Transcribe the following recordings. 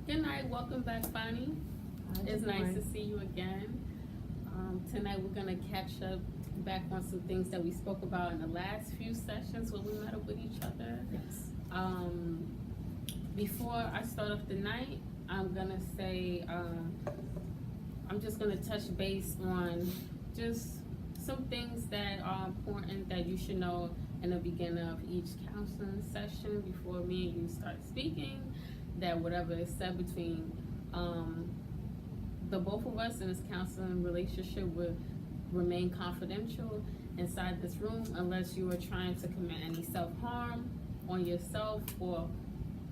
Good night. Welcome back, Fanny. It's nice to see you again. Tonight we're gonna catch up back on some things that we spoke about in the last few sessions when we met up with each other. Yes. Before I start off the night, I'm gonna say I'm just gonna touch base on just some things that are important that you should know in the beginning of each counseling session before me and you start speaking. That whatever is said between the both of us in this counseling relationship will remain confidential inside this room unless you are trying to commit any self-harm on yourself or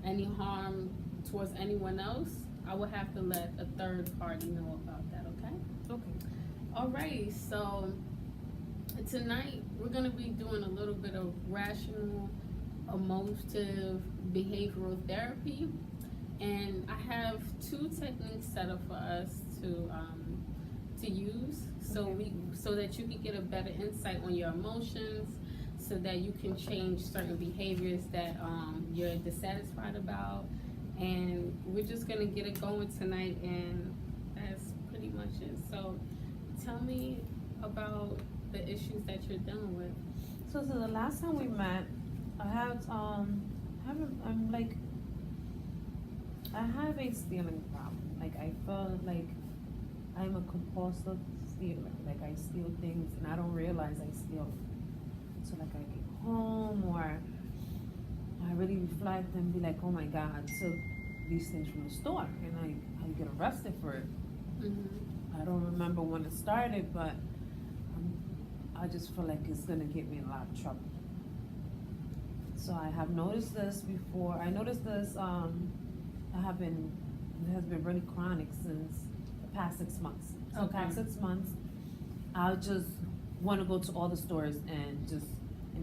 any harm towards anyone else. I will have to let a third party know about that, okay? Okay. Alright, so tonight we're going to be doing a little bit of rational emotive behavioral therapy, and I have two techniques set up for us to use so that you can get a better insight on your emotions, so that you can change certain behaviors that you're dissatisfied about. And we're just gonna get it going tonight, and that's pretty much it. So tell me about the issues that you're dealing with. So the last time we met, I have a stealing problem. Like I feel like I'm a compulsive stealer. Like I steal things and I don't realize I steal. So like I get home or I really reflect and be like, oh my God, I took these things from the store, and I get arrested for it. Mm-hmm. I don't remember when it started, but I just feel like it's gonna get me in a lot of trouble. So I have noticed this before. I noticed this. It has been really chronic since the past 6 months. So Okay. past 6 months, I just want to go to all the stores and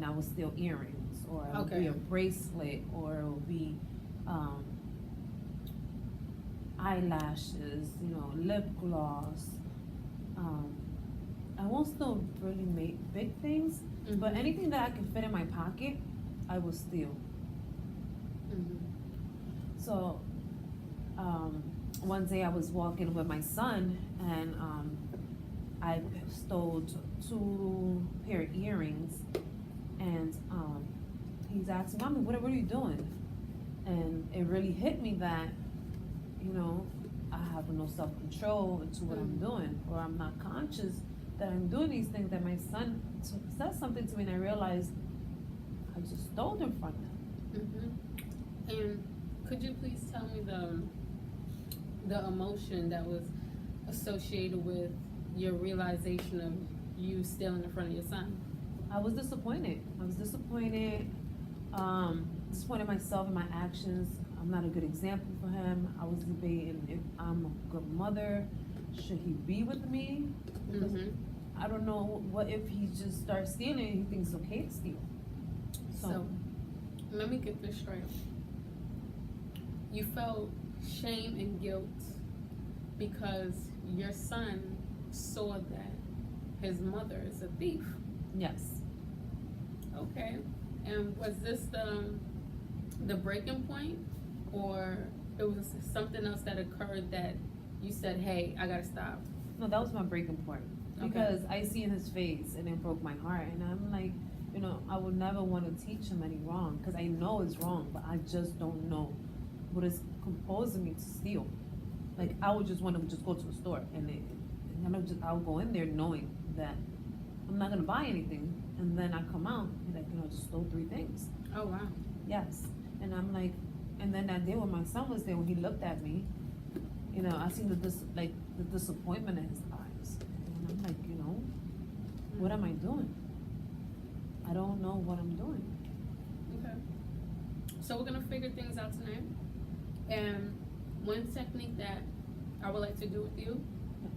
I will steal earrings, or it will be a bracelet, or it will be eyelashes, lip gloss. I won't still really make big things, Mm-hmm. but anything that I can fit in my pocket, I will steal. Mm-hmm. So, one day I was walking with my son, and I stole 2 pair of earrings, and he's asking, Mommy, what are you doing? And it really hit me that, I have no self-control into what I'm doing, or I'm not conscious that I'm doing these things. That my son says something to me, and I realized I just stole them from him. Mm-hmm. And could you please tell me the emotion that was associated with your realization of you stealing in front of your son? I was disappointed. Disappointed myself and my actions. I'm not a good example for him. I was debating if I'm a good mother. Should he be with me? Because I don't know, what if he just starts stealing and he thinks it's okay to steal? So let me get this straight. You felt shame and guilt because your son saw that his mother is a thief. Yes. Okay. And was this the breaking point, or it was something else that occurred that you said, hey, I gotta stop? No, that was my breaking point. Because I see in his face and it broke my heart. And I'm like, I would never want to teach him any wrong, because I know it's wrong, but I just don't know what is composing me to steal. Like, I would just want to just go to the store, and I'll go in there knowing that I'm not gonna buy anything, and then I come out and just stole 3 things. Oh wow. Yes. And I'm like, and then that day when my son was there, when he looked at me, I seen the disappointment in his eyes, and I'm like, what am I doing? I don't know what I'm doing. Okay. So we're gonna figure things out tonight. And one technique that I would like to do with you, Yes.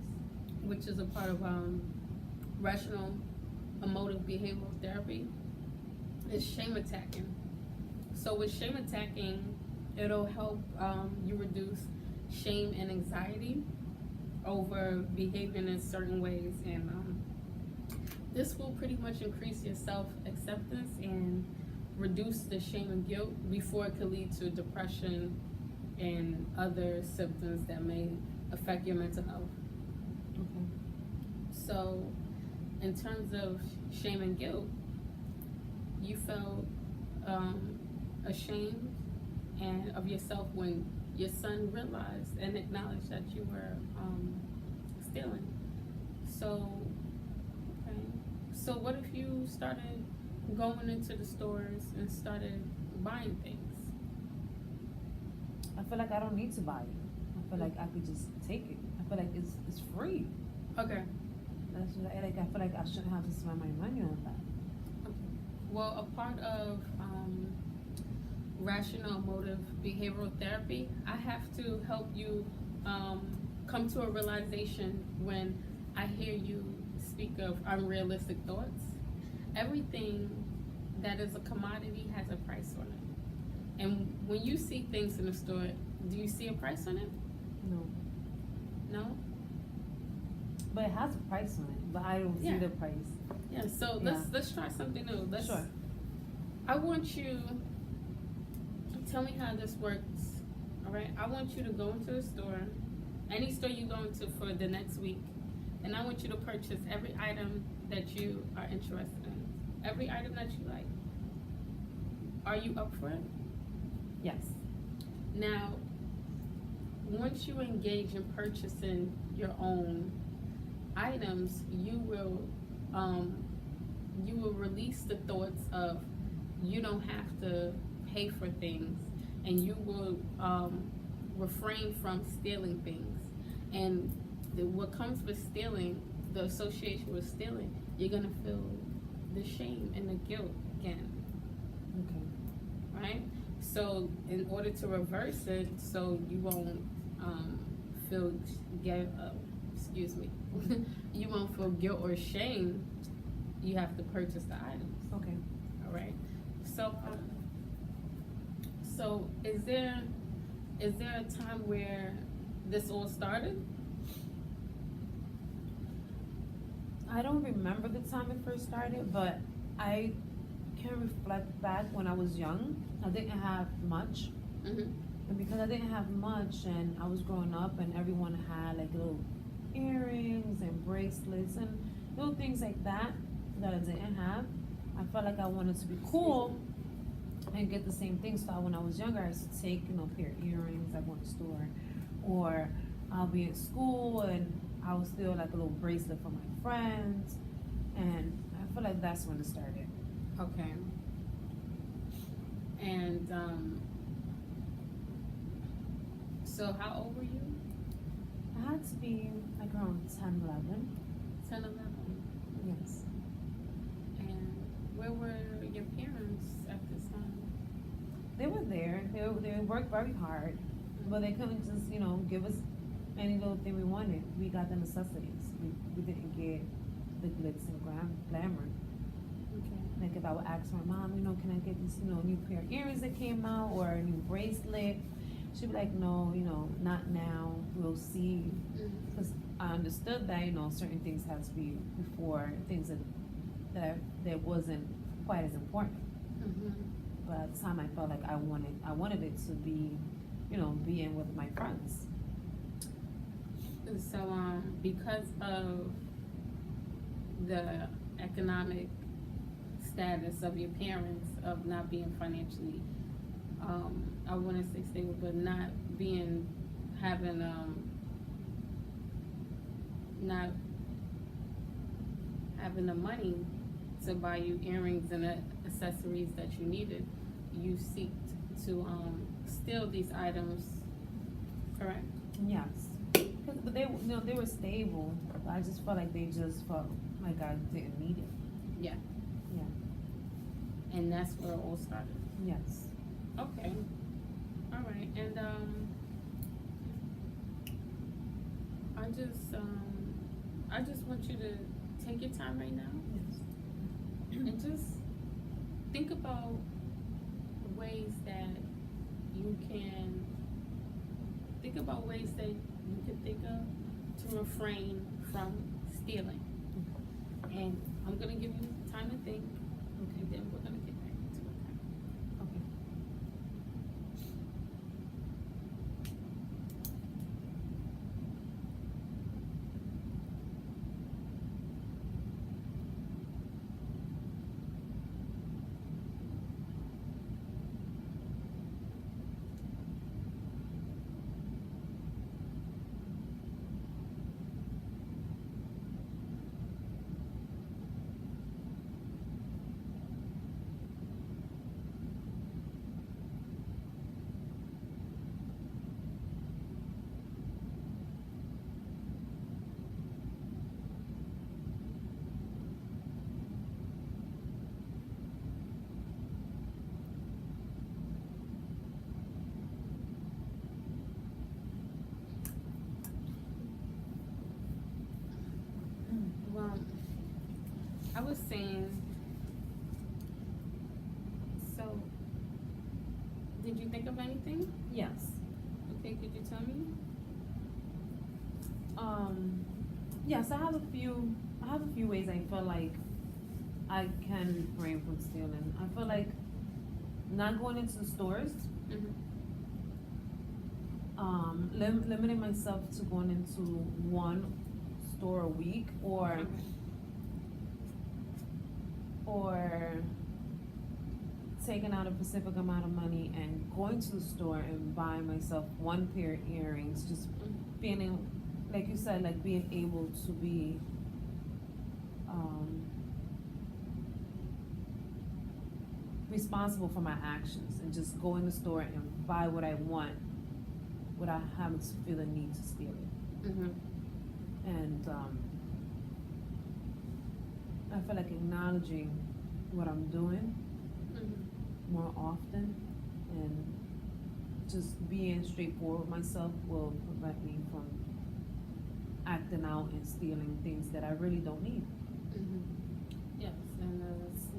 which is a part of rational emotive behavioral therapy, is shame attacking. So with shame attacking, it'll help you reduce shame and anxiety over behaving in certain ways, and this will pretty much increase your self-acceptance and reduce the shame and guilt before it could lead to depression and other symptoms that may affect your mental health. Okay. So, in terms of shame and guilt, you felt ashamed and of yourself when your son realized and acknowledged that you were stealing. So, okay. So, what if you started going into the stores and started buying things? I feel like I don't need to buy it. I feel like I could just take it. I feel like it's free. Okay. That's what I feel like I shouldn't have to spend my money on that. Okay. Well, a part of rational emotive behavioral therapy, I have to help you come to a realization when I hear you speak of unrealistic thoughts. Everything that is a commodity has a price on it. And when you see things in the store, do you see a price on it? No. No? But it has a price on it, but I don't see Yeah. the price. Yeah, so let's try something new. Sure. I want you tell me how this works. All right? I want you to go into a store, any store you go into for the next week, and I want you to purchase every item that you are interested in. Every item that you like. Are you up for it? Yes. Now, once you engage in purchasing your own items, you will release the thoughts of you don't have to pay for things, and you will refrain from stealing things. And what comes with stealing, the association with stealing, you're gonna feel the shame and the guilt again. Okay. Right? So in order to reverse it, so you won't feel you won't feel guilt or shame, you have to purchase the items. Okay. All right. So is there a time where this all started? I don't remember the time it first started, but I can reflect back when I was young. I didn't have much. Mm-hmm. And because I didn't have much and I was growing up and everyone had like little earrings and bracelets and little things like that that I didn't have, I felt like I wanted to be cool and get the same thing. So when I was younger, I used to take, a pair of earrings, like go to the store, or I'll be in school and I would steal like a little bracelet from my friends, and I feel like that's when it started. Okay. And so how old were you? I had to be like around 10, 11. 10, 11. Yes. And where were your parents at this time? They were there. They worked very hard, but they couldn't just, give us any little thing we wanted. We got the necessities. We didn't get the glitz and glamour. Okay. Like if I would ask my mom, can I get this, new pair of earrings that came out or a new bracelet? She'd be like, no, not now. We'll see. Because I understood that, certain things had to be before things that wasn't quite as important. Mm-hmm. But at the time, I felt like I wanted it to be, being with my friends. So, because of the economic status of your parents, of not being financially, I wouldn't say stable, but not having the money to buy you earrings and accessories that you needed, you seeked to steal these items, correct? Yes. But they were stable. I just felt like they just felt like I didn't need it. Yeah. Yeah. And that's where it all started. Yes. Okay. All right. And I just want you to take your time right now Yes. and just think about ways that you can think of to refrain from stealing. And I'm gonna give you time to think, and then we're gonna get back into it. Okay. was saying, so, did you think of anything? Yes. Okay, could you tell me? Yes, I have a few ways I feel like I can refrain from stealing. I feel like not going into the stores, Mm-hmm. limiting myself to going into one store a week, or taking out a specific amount of money and going to the store and buying myself one pair of earrings, just feeling, like you said, like being able to be, responsible for my actions and just go in the store and buy what I want without having to feel the need to steal it. Mm-hmm. And I feel like acknowledging what I'm doing Mm-hmm. more often and just being straightforward with myself will prevent me from acting out and stealing things that I really don't need. Mm-hmm. Yes, and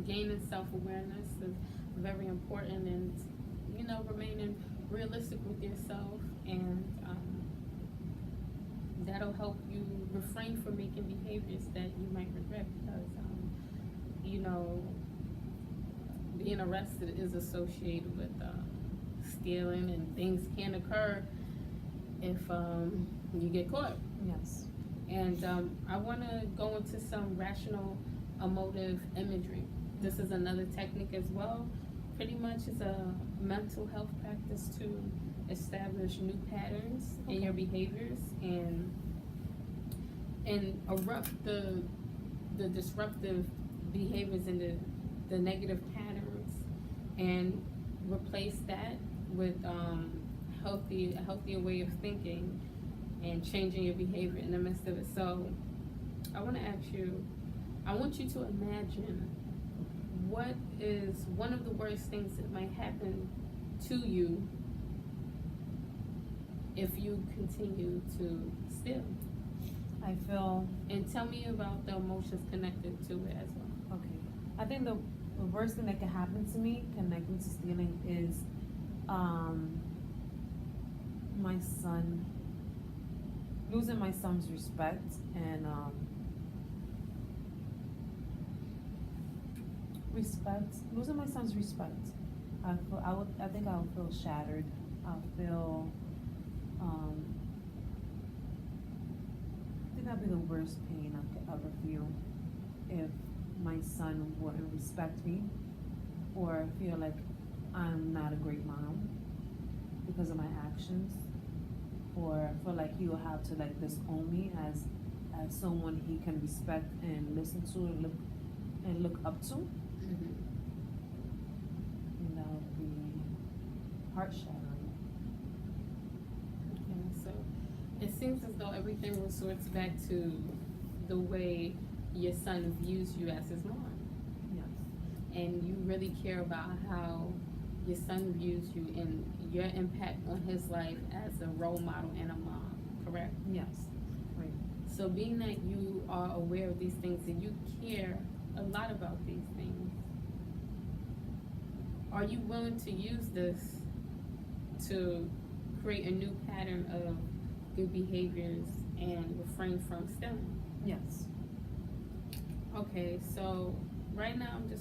gaining self-awareness is very important, and remaining realistic with yourself, and that'll help you refrain from making behaviors that you might regret, because being arrested is associated with stealing, and things can occur if you get caught. Yes. And I want to go into some rational emotive imagery. This is another technique as well. Pretty much it's a mental health practice to establish new patterns in your behaviors and erupt the disruptive behaviors and the negative patterns, and replace that with a healthier way of thinking and changing your behavior in the midst of it. So I want to ask you, I want you to imagine what is one of the worst things that might happen to you if you continue to steal. I feel, And tell me about the emotions connected to it as well. okay. I think the worst thing that can happen to me connecting to stealing is my son, losing my son's respect, and losing my son's respect. I think I'll feel shattered. I'll feel, I think that'd be the worst pain I could ever feel, if my son wouldn't respect me or feel like I'm not a great mom because of my actions, or feel like he will have to like disown me as someone he can respect and listen to and look up to. Mm-hmm. And that would be heart shattering. Okay, so it seems as though everything resorts back to the way your son views you as his mom. Yes. And you really care about how your son views you and your impact on his life as a role model and a mom, correct? Yes. Right. So being that you are aware of these things and you care a lot about these things, are you willing to use this to create a new pattern of good behaviors and refrain from stealing? Yes. Okay, so right now we're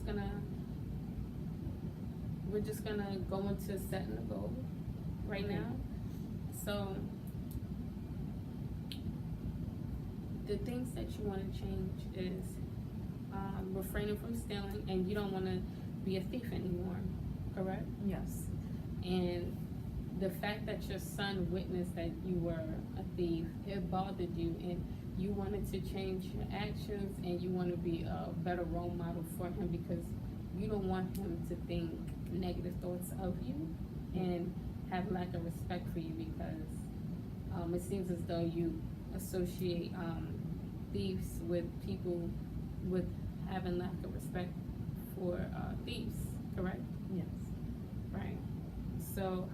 just gonna go into setting a goal right Okay. now. So the things that you want to change is refraining from stealing, and you don't want to be a thief anymore, correct? Yes. And the fact that your son witnessed that you were a thief, it bothered you, and you wanted to change your actions, and you want to be a better role model for him, because you don't want him to think negative thoughts of you and have lack of respect for you, because it seems as though you associate thieves with people with having lack of respect for thieves, correct? Yes. Right. So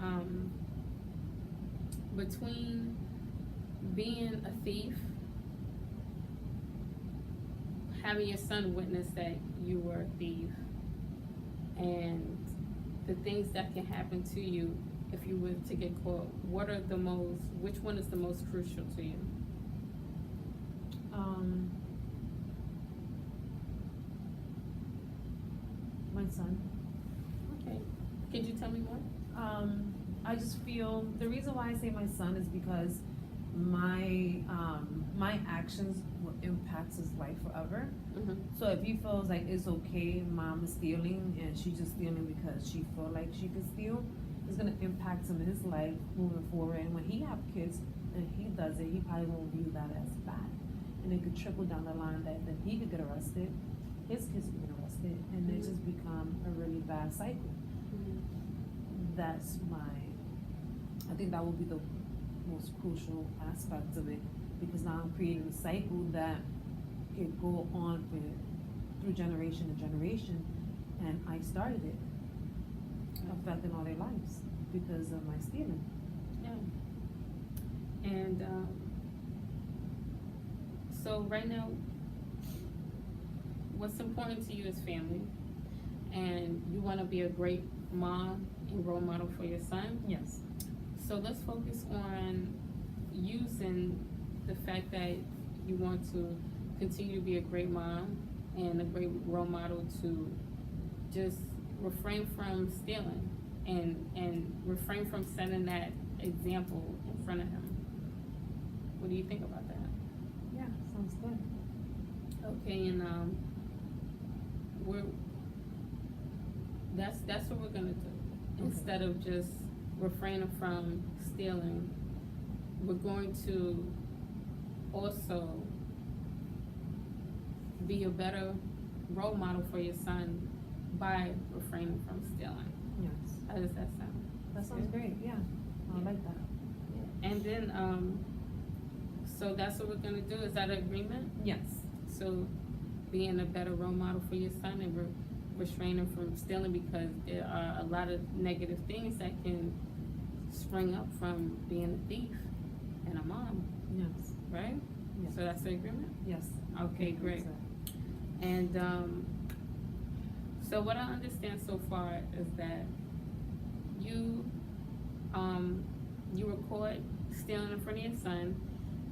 between being a thief, having your son witness that you were a thief, and the things that can happen to you if you were to get caught, which one is the most crucial to you? My son. Okay. Could you tell me more? I just feel the reason why I say my son is because my actions will impact his life forever. Mm-hmm. So if he feels like it's okay, mom is stealing and she's just stealing because she feel like she could steal, it's gonna impact him in his life moving forward. And when he have kids and he does it, he probably won't view that as bad, and it could trickle down the line that then he could get arrested, his kids could get arrested, and it just become a really bad cycle. I think that will be the most crucial aspect of it, because now I'm creating a cycle that could go on through generation to generation, and I started it, affecting all their lives because of my stealing. Yeah. And so right now, what's important to you is family, and you want to be a great mom and role model for your son. Yes. So let's focus on using the fact that you want to continue to be a great mom and a great role model to just refrain from stealing and refrain from setting that example in front of him. What do you think about that? Yeah, sounds good. Okay, and that's what we're gonna do. Okay. Instead of just refraining from stealing, we're going to also be a better role model for your son by refraining from stealing. Yes. How does that sound? That sounds great. Yeah, I Yeah. like that. And then, so that's what we're gonna do. Is that an agreement? Yes. So, being a better role model for your son and restraining from stealing, because there are a lot of negative things that can spring up from being a thief and a mom, Yes. right? Yes. So that's the agreement? Yes. Okay, great. And so what I understand so far is that you were caught stealing in front of your son,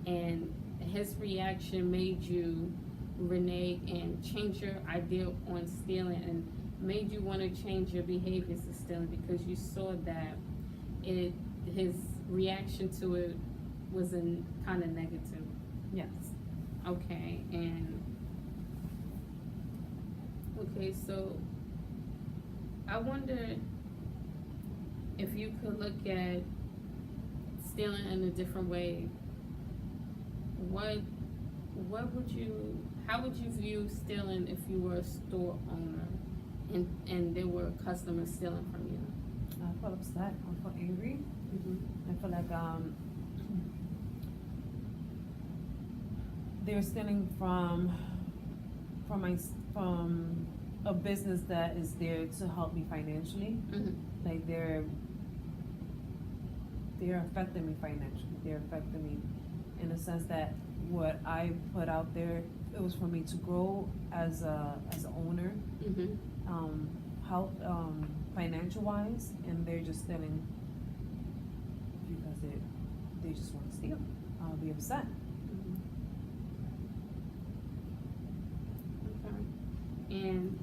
and his reaction made you renege and change your idea on stealing, and made you want to change your behaviors of stealing because you saw that his reaction to it was kind of negative. Yes. Okay, so I wonder if you could look at stealing in a different way. How would you view stealing if you were a store owner and there were customers stealing from you? I feel upset. I feel angry. Mm-hmm. I feel like they're stealing from a business that is there to help me financially. Mm-hmm. Like they're affecting me financially. They're affecting me in the sense that what I put out there, it was for me to grow as an owner, Mm-hmm. help financial wise, and they're just stealing because they just want to steal. I'll be upset. Okay. And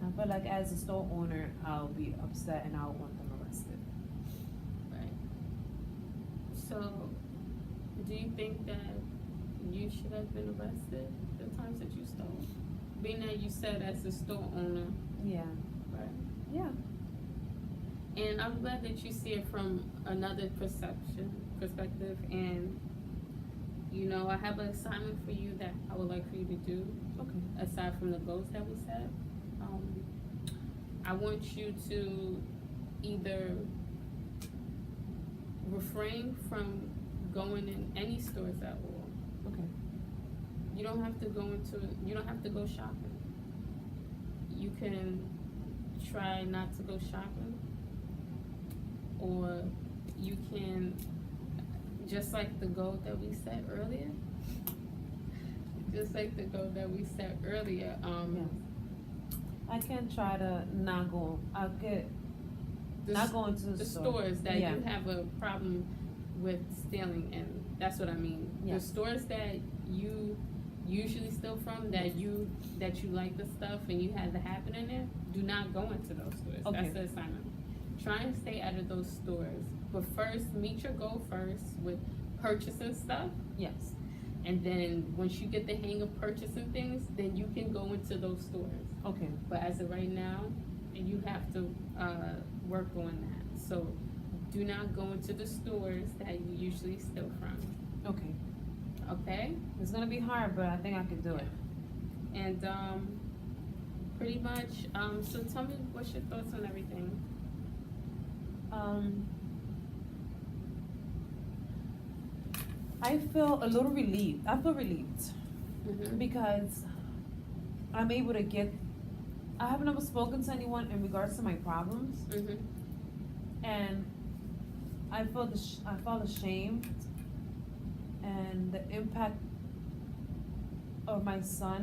I feel like as a store owner, I'll be upset and I'll want them arrested. right. So, do you think that you should have been arrested the times that you stole? Being that you said as a store owner, Yeah. right? Yeah. And I'm glad that you see it from another perspective. And you know, I have an assignment for you that I would like for you to do. Okay. Aside from the goals that we set, I want you to either refrain from going in any stores at all. Okay. You don't have to go shopping. You can try not to go shopping, or you can, just like the goal that we set earlier, Just like the goal that we set earlier. Yeah. I can try to not go. I'll get The, not going to the store. stores that Yeah. you have a problem with stealing, and that's what I mean. Yeah. The stores that you usually steal from, that you like the stuff and you have the habit in there, do not go into those stores. Okay. That's the assignment. Try and stay out of those stores. But first, meet your goal first with purchasing stuff. Yes. And then once you get the hang of purchasing things, then you can go into those stores. Okay. But as of right now, you have to work on that. So do not go into the stores that you usually steal from. Okay. Okay? It's gonna be hard, but I think I can do it. And pretty much, so tell me what's your thoughts on everything? I feel a little relieved. I feel relieved Mm-hmm. because I'm able to get. I have never spoken to anyone in regards to my problems, Mm-hmm. and I felt ashamed, and the impact of my son